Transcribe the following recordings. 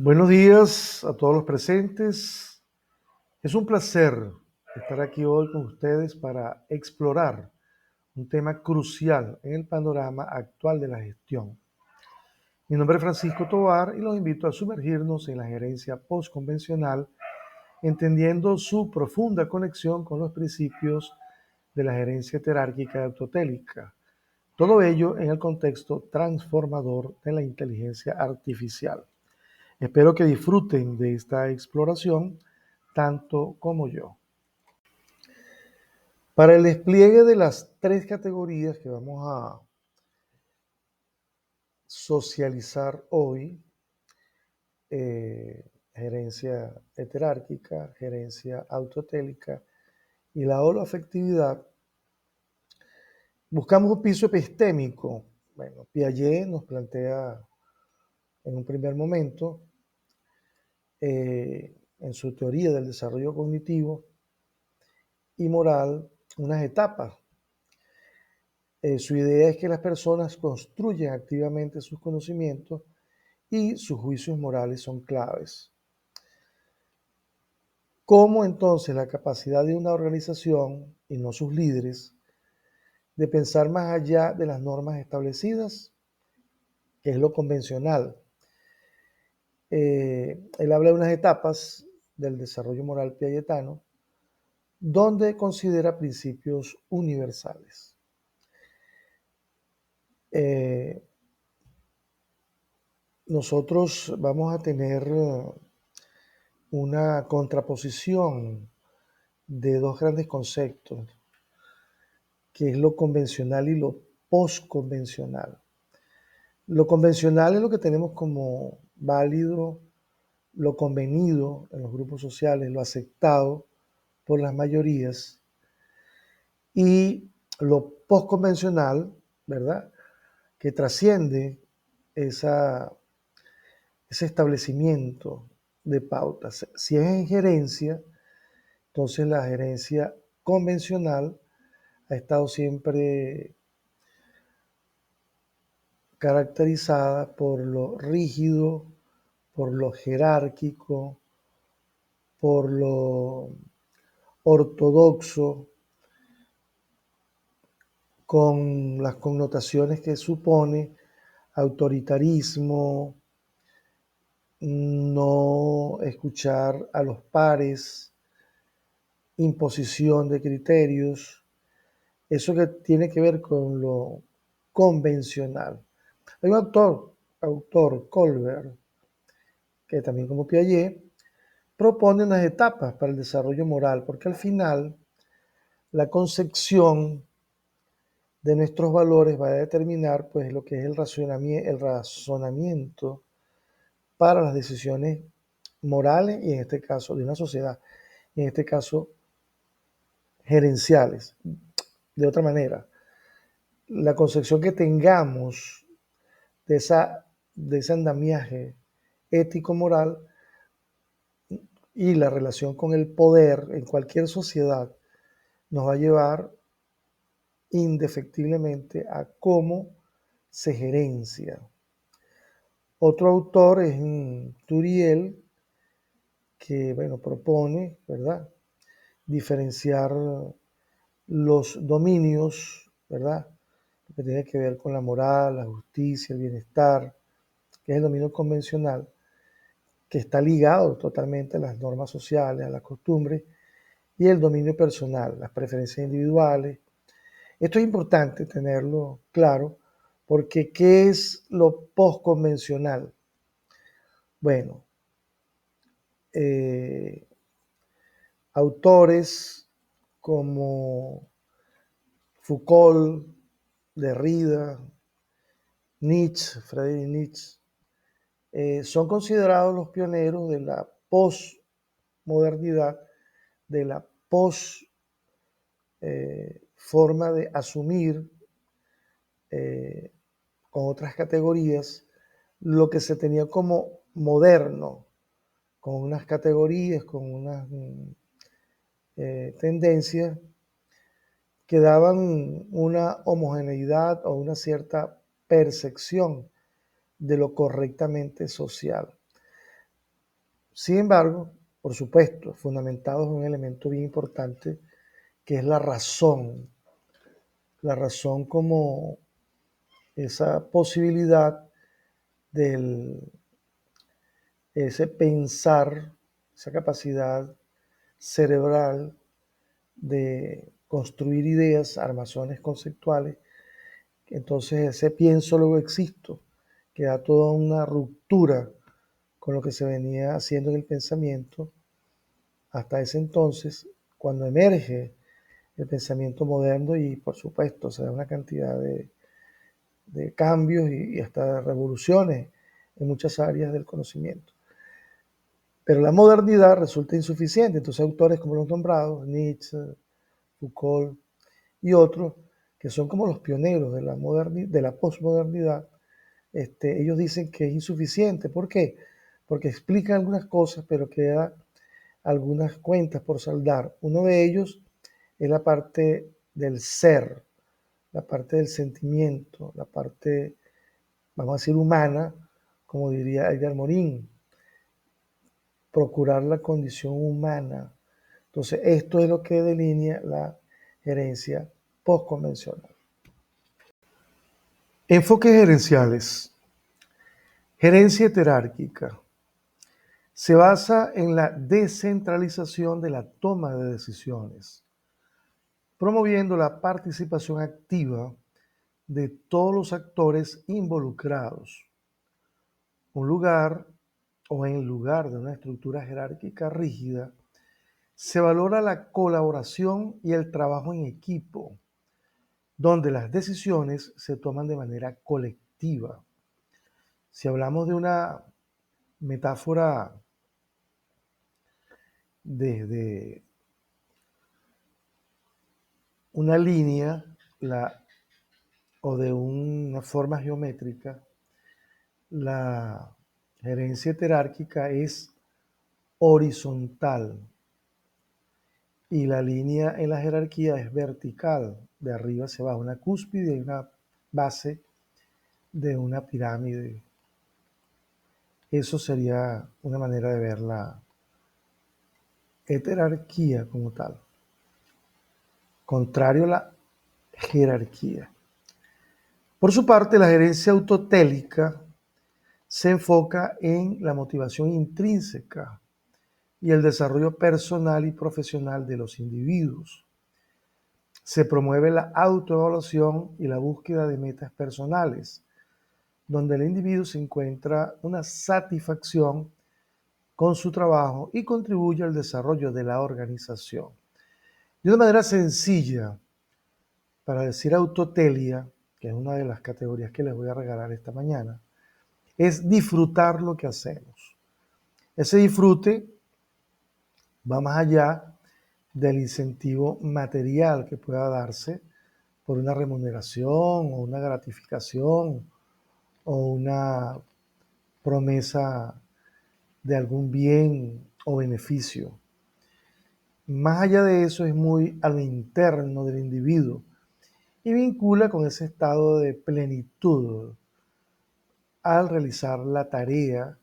Buenos días a todos los presentes. Es un placer estar aquí hoy con ustedes para explorar un tema crucial en el panorama actual de la gestión. Mi nombre es Francisco Tovar y los invito a sumergirnos en la gerencia postconvencional, entendiendo su profunda conexión con los principios de la gerencia jerárquica autotélica. Todo ello en el contexto transformador de la inteligencia artificial. Espero que disfruten de esta exploración tanto como yo. Para el despliegue de las tres categorías que vamos a socializar hoy, gerencia heterárquica, gerencia autotélica y la holoafectividad, buscamos un piso epistémico. Bueno, Piaget nos plantea en un primer momento, en su teoría del desarrollo cognitivo y moral, unas etapas. Su idea es que las personas construyen activamente sus conocimientos y sus juicios morales son claves. ¿Cómo entonces la capacidad de una organización, y no sus líderes, de pensar más allá de las normas establecidas, que es lo convencional? Él habla de unas etapas del desarrollo moral piagetano, donde considera principios universales. Nosotros vamos a tener una contraposición de dos grandes conceptos, que es lo convencional y lo postconvencional. Lo convencional es lo que tenemos como válido, lo convenido en los grupos sociales, lo aceptado por las mayorías, y lo postconvencional, ¿verdad?, que trasciende ese establecimiento de pautas. Si es en gerencia, entonces la gerencia convencional ha estado siempre caracterizada por lo rígido, por lo jerárquico, por lo ortodoxo, con las connotaciones que supone autoritarismo, no escuchar a los pares, imposición de criterios, eso que tiene que ver con lo convencional. Hay un autor Colbert, que también como Piaget, propone unas etapas para el desarrollo moral, porque al final la concepción de nuestros valores va a determinar pues lo que es el razonamiento para las decisiones morales y en este caso de una sociedad, y en este caso gerenciales. De otra manera, la concepción que tengamos de ese andamiaje ético-moral y la relación con el poder en cualquier sociedad nos va a llevar indefectiblemente a cómo se gerencia. Otro autor es Turiel, que bueno, propone, ¿verdad?, diferenciar los dominios, ¿verdad?, que tiene que ver con la moral, la justicia, el bienestar, que es el dominio convencional, que está ligado totalmente a las normas sociales, a las costumbres, y el dominio personal, las preferencias individuales. Esto es importante tenerlo claro, porque ¿qué es lo postconvencional? Bueno, autores como Foucault, Derrida, Nietzsche, Friedrich Nietzsche, son considerados los pioneros de la posmodernidad, de la forma de asumir con otras categorías lo que se tenía como moderno, con unas categorías, con unas tendencias que daban una homogeneidad o una cierta percepción de lo correctamente social. Sin embargo, por supuesto, fundamentados en un elemento bien importante que es la razón como esa posibilidad del ese pensar, esa capacidad cerebral de construir ideas, armazones conceptuales. Entonces ese pienso luego existo, que da toda una ruptura con lo que se venía haciendo en el pensamiento hasta ese entonces, cuando emerge el pensamiento moderno y por supuesto se da una cantidad de cambios y hasta de revoluciones en muchas áreas del conocimiento. Pero la modernidad resulta insuficiente, entonces autores como los nombrados, Nietzsche, Foucault y otros, que son como los pioneros de de la posmodernidad, ellos dicen que es insuficiente. ¿Por qué? Porque explican algunas cosas, pero queda algunas cuentas por saldar. Uno de ellos es la parte del ser, la parte del sentimiento, la parte, vamos a decir, humana, como diría Edgar Morin, procurar la condición humana. Entonces, esto es lo que delinea la gerencia postconvencional. Enfoques gerenciales. Gerencia jerárquica. Se basa en la descentralización de la toma de decisiones, promoviendo la participación activa de todos los actores involucrados. Un lugar o en lugar de una estructura jerárquica rígida, se valora la colaboración y el trabajo en equipo, donde las decisiones se toman de manera colectiva. Si hablamos de una metáfora desde una línea o de una forma geométrica, la gerencia jerárquica es horizontal y la línea en la jerarquía es vertical, de arriba hacia abajo, una cúspide y una base de una pirámide. Eso sería una manera de ver la heterarquía como tal, contrario a la jerarquía. Por su parte, la gerencia autotélica se enfoca en la motivación intrínseca y el desarrollo personal y profesional de los individuos. Se promueve la autoevaluación y la búsqueda de metas personales, donde el individuo se encuentra una satisfacción con su trabajo y contribuye al desarrollo de la organización. De una manera sencilla, para decir autotelia, que es una de las categorías que les voy a regalar esta mañana, es disfrutar lo que hacemos. Ese disfrute va más allá del incentivo material que pueda darse por una remuneración o una gratificación o una promesa de algún bien o beneficio. Más allá de eso es muy a lo interno del individuo y vincula con ese estado de plenitud al realizar la tarea.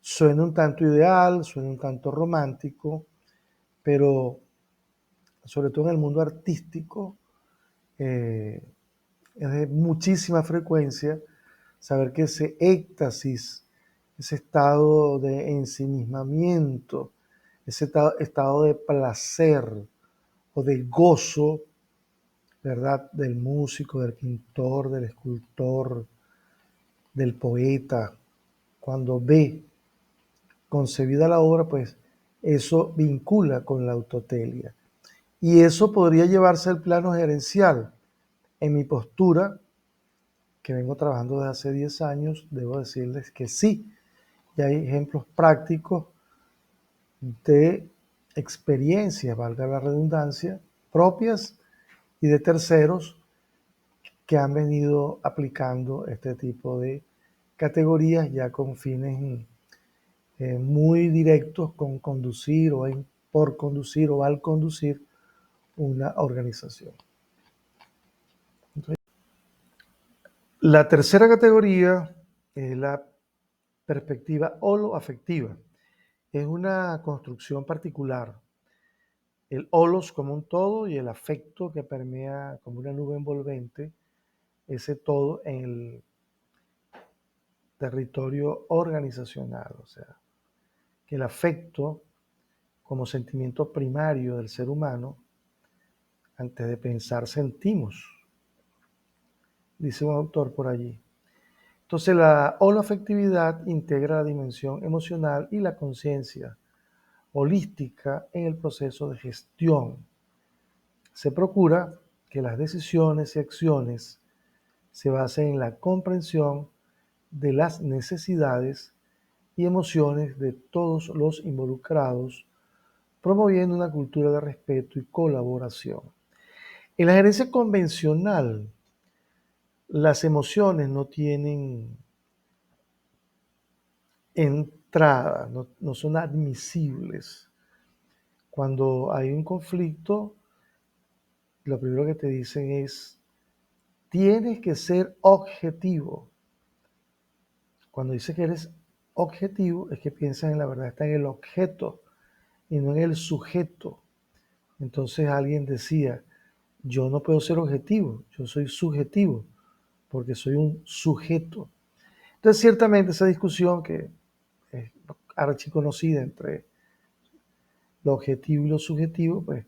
Suena un tanto ideal, suena un tanto romántico, pero sobre todo en el mundo artístico es de muchísima frecuencia saber que ese éxtasis, ese estado de ensimismamiento, ese estado de placer o de gozo, ¿verdad? Del músico, del pintor, del escultor, del poeta, cuando ve concebida la obra, pues eso vincula con la autotelia. Y eso podría llevarse al plano gerencial. En mi postura, que vengo trabajando desde hace 10 años, debo decirles que sí. Y hay ejemplos prácticos de experiencias, valga la redundancia, propias y de terceros que han venido aplicando este tipo de categorías ya con fines muy directos con conducir o por conducir o al conducir una organización. Entonces, la tercera categoría es la perspectiva holoafectiva, es una construcción particular. El holos como un todo y el afecto que permea como una nube envolvente ese todo en el territorio organizacional. O sea, que el afecto como sentimiento primario del ser humano, antes de pensar sentimos, dice un autor por allí. Entonces la holoafectividad integra la dimensión emocional y la conciencia holística en el proceso de gestión. Se procura que las decisiones y acciones se basen en la comprensión de las necesidades y emociones de todos los involucrados, promoviendo una cultura de respeto y colaboración. En la gerencia convencional, las emociones no tienen entrada, no son admisibles. Cuando hay un conflicto, lo primero que te dicen es, tienes que ser objetivo. Cuando dice que eres objetivo, es que piensas en la verdad, está en el objeto y no en el sujeto. Entonces alguien decía, yo no puedo ser objetivo, yo soy subjetivo, porque soy un sujeto. Entonces, ciertamente esa discusión que es archiconocida entre lo objetivo y lo subjetivo, pues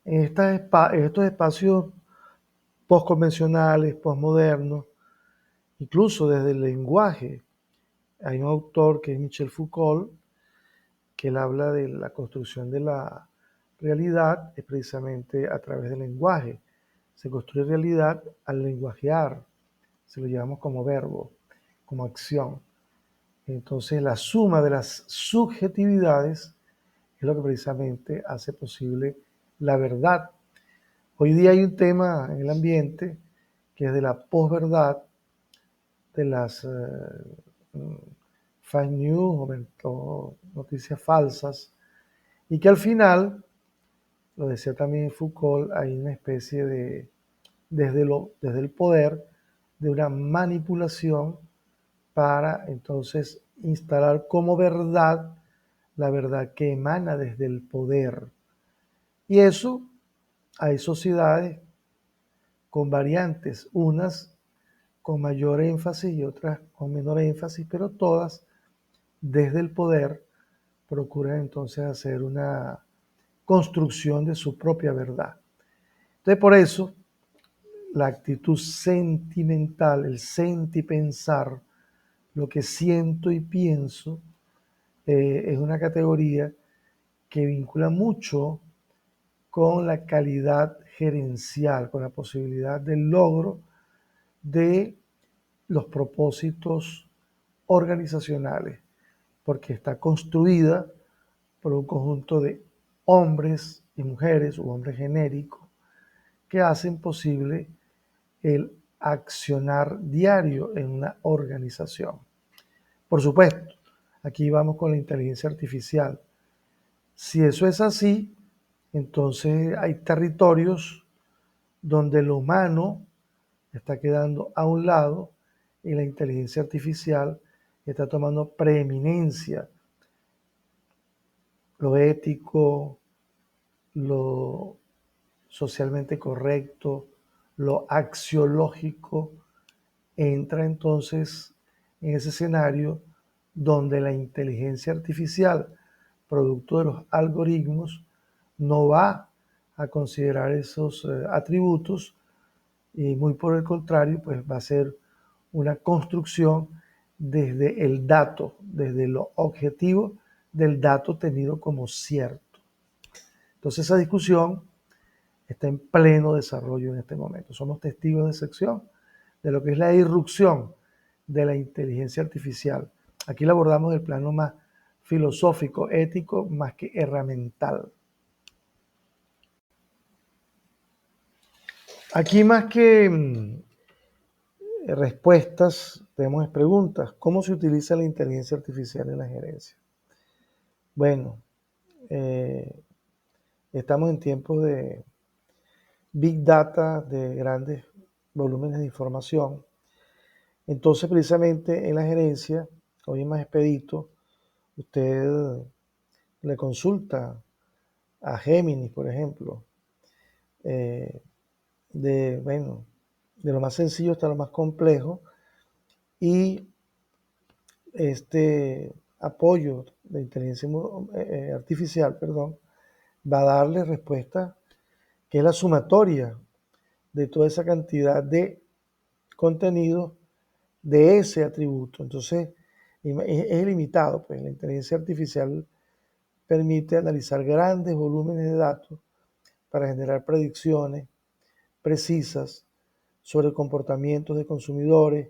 en estos espacios postconvencionales, postmodernos, incluso desde el lenguaje, hay un autor que es Michel Foucault, que él habla de la construcción de la realidad es precisamente a través del lenguaje. Se construye realidad al lenguajear, se lo llevamos como verbo, como acción. Entonces la suma de las subjetividades es lo que precisamente hace posible la verdad. Hoy día hay un tema en el ambiente que es de la posverdad, de las fake news o noticias falsas, y que al final, lo decía también Foucault, hay una especie de, desde el poder, de una manipulación para entonces instalar como verdad la verdad que emana desde el poder. Y eso, hay sociedades con variantes, unas con mayor énfasis y otras con menor énfasis, pero todas desde el poder procuran entonces hacer una construcción de su propia verdad. Entonces, por eso, la actitud sentimental, el sentipensar, lo que siento y pienso, es una categoría que vincula mucho con la calidad gerencial, con la posibilidad del logro de los propósitos organizacionales, porque está construida por un conjunto de hombres y mujeres, u hombres genéricos, que hacen posible el accionar diario en una organización. Por supuesto, aquí vamos con la inteligencia artificial. Si eso es así, entonces hay territorios donde lo humano está quedando a un lado y la inteligencia artificial está tomando preeminencia. Lo ético, lo socialmente correcto, lo axiológico, entra entonces en ese escenario donde la inteligencia artificial, producto de los algoritmos, no va a considerar esos atributos y muy por el contrario, pues va a ser una construcción desde el dato, desde lo objetivo del dato tenido como cierto. Entonces esa discusión está en pleno desarrollo en este momento. Somos testigos de excepción de lo que es la irrupción de la inteligencia artificial. Aquí la abordamos del plano más filosófico, ético, más que herramental. Aquí más que respuestas, tenemos preguntas. ¿Cómo se utiliza la inteligencia artificial en la gerencia? Bueno, eh, estamos en tiempos de big data, de grandes volúmenes de información. Entonces, precisamente en la gerencia, hoy es más expedito, usted le consulta a Géminis, por ejemplo, eh, bueno, de lo más sencillo hasta lo más complejo, y este apoyo de inteligencia artificial, perdón, va a darle respuesta que es la sumatoria de toda esa cantidad de contenido de ese atributo. Entonces, es ilimitado, pues la inteligencia artificial permite analizar grandes volúmenes de datos para generar predicciones precisas sobre comportamientos de consumidores,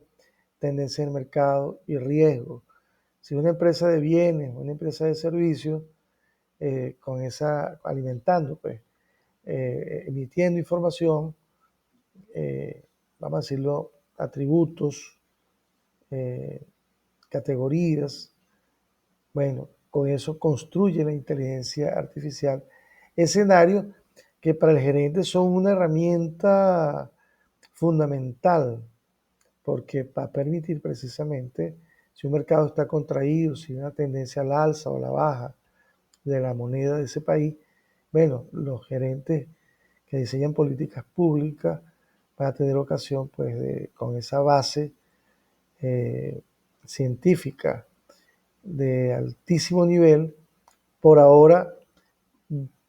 tendencias del mercado y riesgos. Si una empresa de bienes, una empresa de servicios, con esa, alimentando, pues, emitiendo información, vamos a decirlo, atributos, eh, categorías, bueno, con eso construye la inteligencia artificial escenarios que para el gerente son una herramienta fundamental, porque va a permitir precisamente, si un mercado está contraído, si hay una tendencia al alza o a la baja de la moneda de ese país, bueno, los gerentes que diseñan políticas públicas van a tener ocasión, pues, con esa base eh, científica de altísimo nivel, por ahora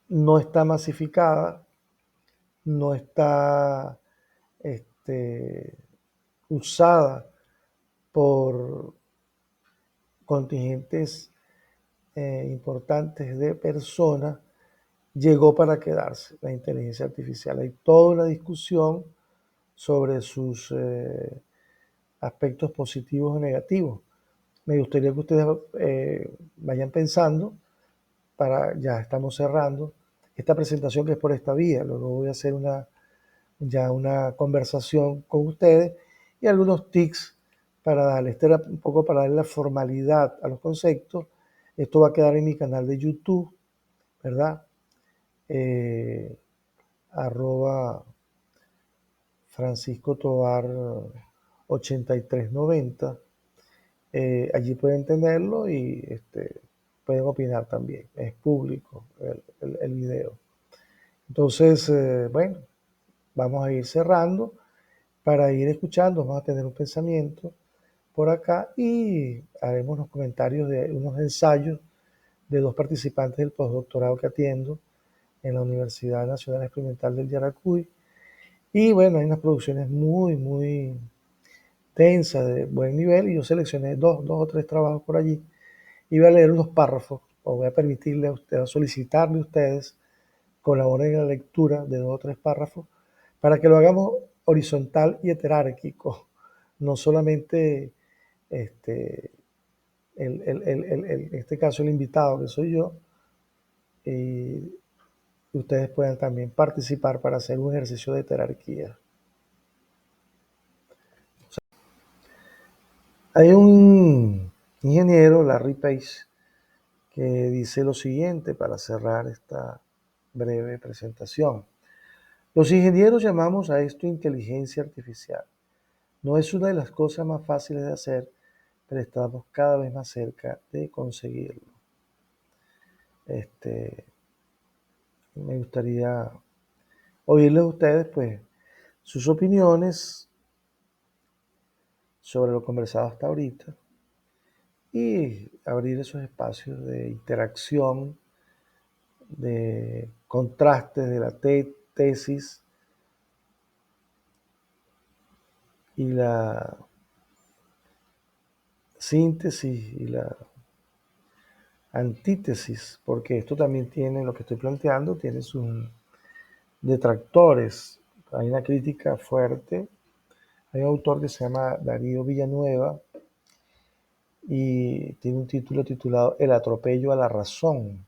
no está masificada, no está usada por contingentes importantes de personas, llegó para quedarse la inteligencia artificial. Hay toda una discusión sobre sus aspectos positivos o negativos. Me gustaría que ustedes vayan pensando, ya estamos cerrando esta presentación que es por esta vía. Luego voy a hacer una conversación con ustedes y algunos tics para darle, este era un poco para darle la formalidad a los conceptos. Esto va a quedar en mi canal de YouTube, ¿verdad? Arroba Francisco Tobar 8390. Allí pueden tenerlo y pueden opinar también. Es público el video. Entonces, bueno, vamos a ir cerrando para ir escuchando. Vamos a tener un pensamiento por acá y haremos los comentarios de unos ensayos de dos participantes del postdoctorado que atiendo en la Universidad Nacional Experimental del Yaracuy. Y bueno, hay unas producciones muy, muy densas, de buen nivel, y yo seleccioné dos o tres trabajos por allí y voy a leer unos párrafos, o voy a permitirle a ustedes, a solicitarle a ustedes, colaboren en la lectura de dos o tres párrafos, para que lo hagamos horizontal y heterárquico, no solamente en este caso el invitado que soy yo, y ustedes puedan también participar para hacer un ejercicio de jerarquía. Hay un ingeniero, Larry Page, que dice lo siguiente para cerrar esta breve presentación. Los ingenieros llamamos a esto inteligencia artificial. No es una de las cosas más fáciles de hacer, pero estamos cada vez más cerca de conseguirlo. Me gustaría oírles a ustedes, pues, sus opiniones sobre lo conversado hasta ahorita y abrir esos espacios de interacción, de contrastes de la tesis y la síntesis y la antítesis, porque esto también tiene, lo que estoy planteando, tiene sus detractores. Hay una crítica fuerte. Hay un autor que se llama Darío Villanueva y tiene un título titulado El atropello a la razón.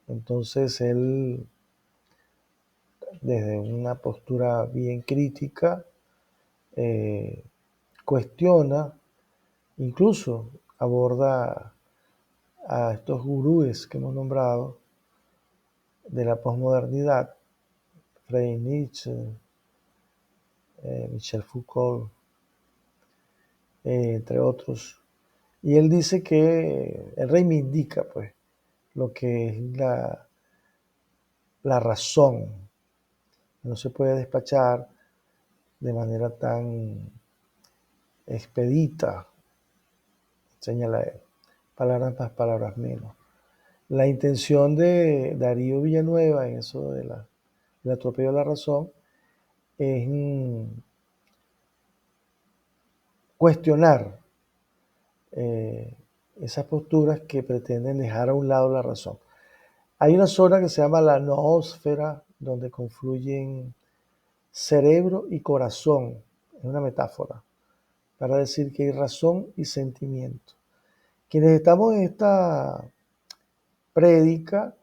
Entonces él, desde una postura bien crítica, cuestiona, incluso aborda a estos gurúes que hemos nombrado de la posmodernidad, Friedrich Nietzsche, Michel Foucault, entre otros. Y él dice que él reivindica, pues, lo que es la razón. No se puede despachar de manera tan expedita, señala él. Palabras más, palabras menos. La intención de Darío Villanueva en eso del atropello de la razón es cuestionar esas posturas que pretenden dejar a un lado la razón. Hay una zona que se llama la noósfera, donde confluyen cerebro y corazón. Es una metáfora para decir que hay razón y sentimiento. Quienes estamos en esta prédica,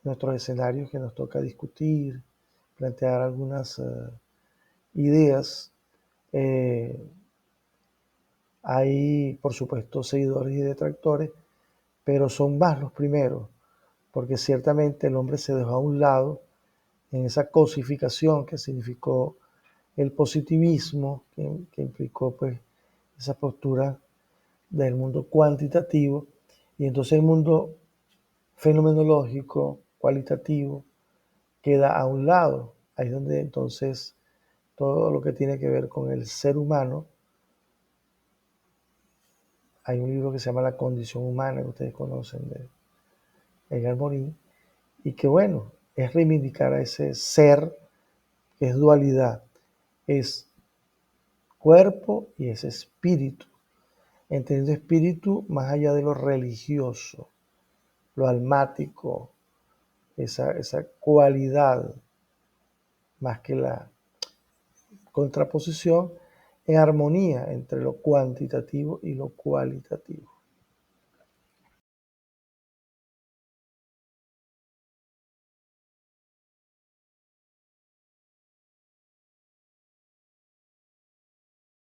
nuestros escenarios que nos toca discutir, plantear algunas ideas, hay, por supuesto, seguidores y detractores, pero son más los primeros, porque ciertamente el hombre se dejó a un lado en esa cosificación que significó el positivismo, que implicó pues esa postura del mundo cuantitativo, y entonces el mundo fenomenológico, cualitativo, queda a un lado. Ahí es donde entonces todo lo que tiene que ver con el ser humano, hay un libro que se llama La condición humana, que ustedes conocen, de Edgar Morin, y que bueno, es reivindicar a ese ser que es dualidad, es cuerpo y es espíritu, entendiendo espíritu más allá de lo religioso, lo almático, esa cualidad, más que la contraposición, en armonía entre lo cuantitativo y lo cualitativo.